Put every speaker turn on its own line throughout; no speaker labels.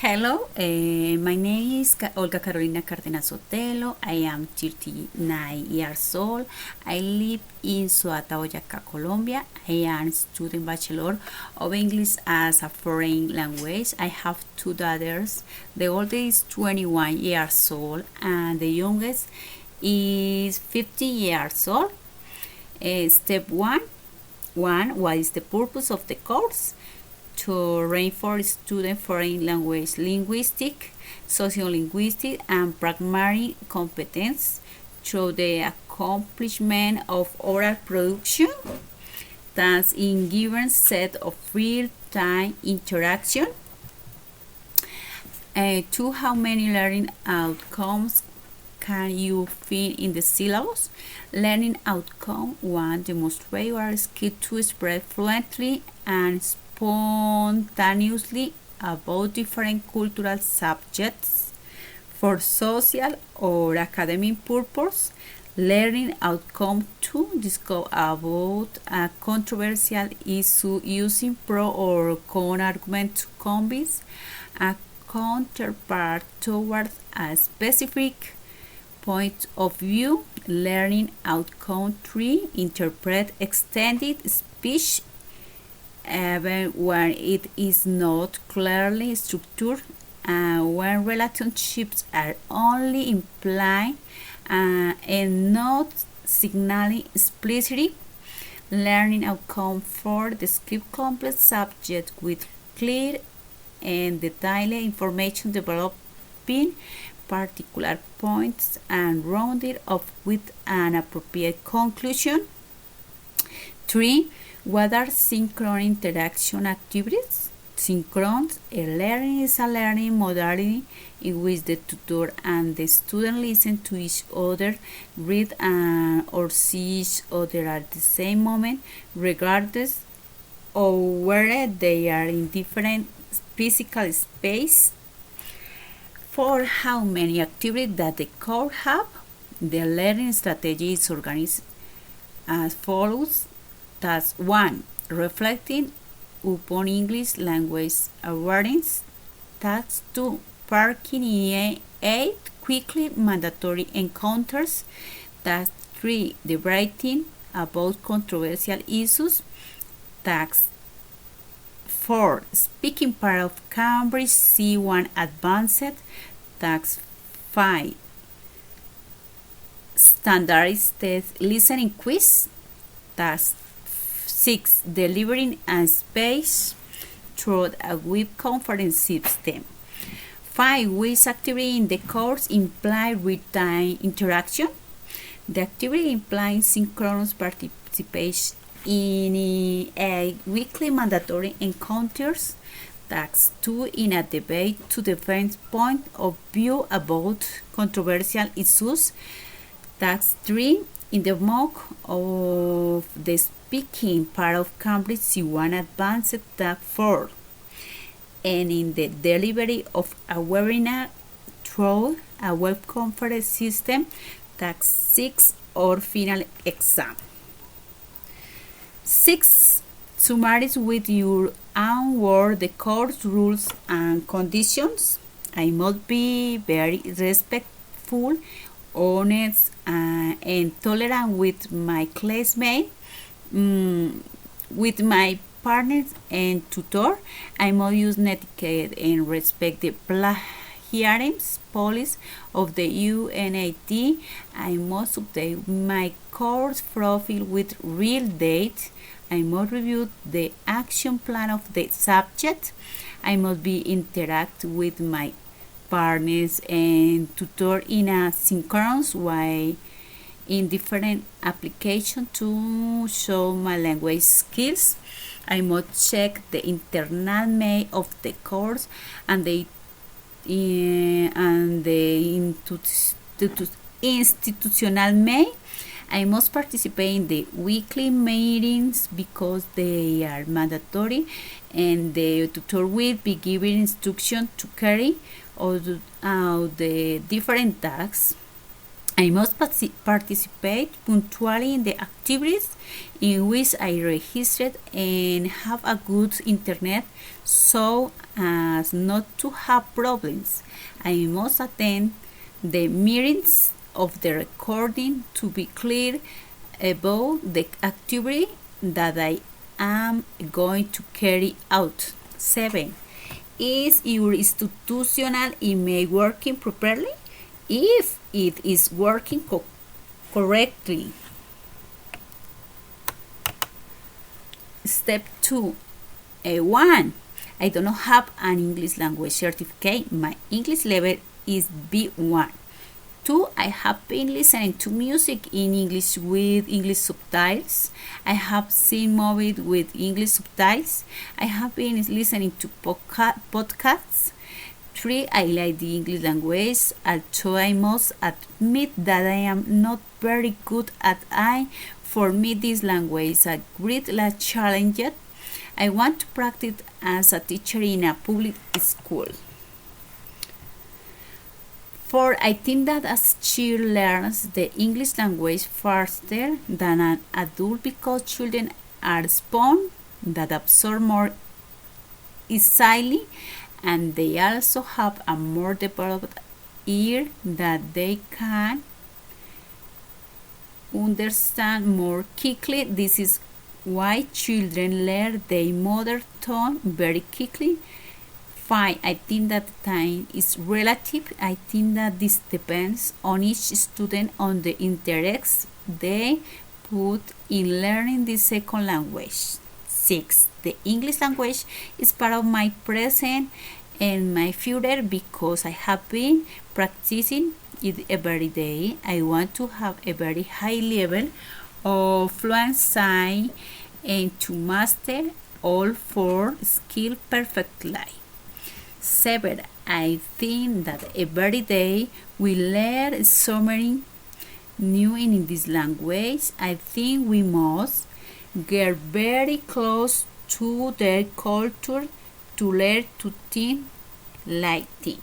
Hello, my name is Olga Carolina Cardenas Sotelo. I am 39 years old. I live in Suata, Boyacá, Colombia. I am student bachelor of English as a foreign language. I have two daughters. The oldest is 21 years old and the youngest is 50 years old. Step 1. What is the purpose of the course? To reinforce student foreign language linguistic, sociolinguistic, and pragmatic competence through the accomplishment of oral production, thus in given set of real-time interaction. 2. How many learning outcomes can you fit in the syllabus? Learning outcome 1. Demonstrate your skill to express fluently and spontaneously about different cultural subjects for social or academic purpose. Learning outcome 2. Discuss about a controversial issue using pro or con argument to convince a counterpart towards a specific point of view. Learning outcome 3. Interpret extended speech even when it is not clearly structured and when relationships are only implied and not signaling explicitly. Learning outcome 4. Describe complex subjects with clear and detailed information, developing particular points and rounding off with an appropriate conclusion. 3. What are synchronous interaction activities? Synchronous learning is a learning modality in which the tutor and the student listen to each other, read or see each other at the same moment, regardless of where they are in different physical space. 4. How many activities does the course have? The learning strategy is organized as follows. Task 1. Reflecting upon English language awareness. Task 2. Parking in 8 quickly mandatory encounters. Task 3. Debating about controversial issues. Task 4. Speaking part of Cambridge C1 Advanced. Task 5. Standardized test listening quiz. Task 6. Delivering a space through a web conference system. 5. Which activity in the course imply real-time interaction? The activity implies synchronous participation in a weekly mandatory encounters. Task 2. In a debate to defend point of view about controversial issues. Task 3. In the mock of the speaking part of Cambridge C1 Advanced. Task 4. And in the delivery of a webinar through a web conference system. Task 6. Or final exam. 6. Summarize with your own words the course rules and conditions. I must be very respectful, honest, and tolerant with my classmates, with my partners and tutor. I must use etiquette and respect the plagiarism policy of the UNAT. I must update my course profile with real date. I must review the action plan of the subject. I must be interact with my partners and tutor in a synchronous way in different applications to show my language skills. I must check the internal mail of the course and the institutional mail. I must participate in the weekly meetings because they are mandatory, and the tutor will be given instruction to carry out the different tasks. I must participate punctually in the activities in which I registered and have a good internet so as not to have problems. I must attend the meetings of the recording to be clear about the activity that I am going to carry out. 7. Is your institutional email working properly? If it is working correctly. Step 2. 1. I do not have an English language certificate. My English level is B1. 2. I have been listening to music in English with English subtitles. I have seen movies with English subtitles. I have been listening to podcasts. 3. I like the English language, although I must admit that I am not very good at it. For me, this language is a great challenge. I want to practice as a teacher in a public school. 4. I think that a child learns the English language faster than an adult because children are sponges that absorb more easily, and they also have a more developed ear that they can understand more quickly. This is why children learn their mother tongue very quickly. 5. I think that time is relative. I think that this depends on each student on the interest they put in learning the second language. 6. The English language is part of my present and my future because I have been practicing it every day. I want to have a very high level of fluency and to master all 4 skills perfectly. 7. I think that every day we learn something new in this language. I think we must get very close to their culture to learn to think like them.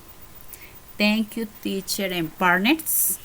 Thank you, teacher and partners.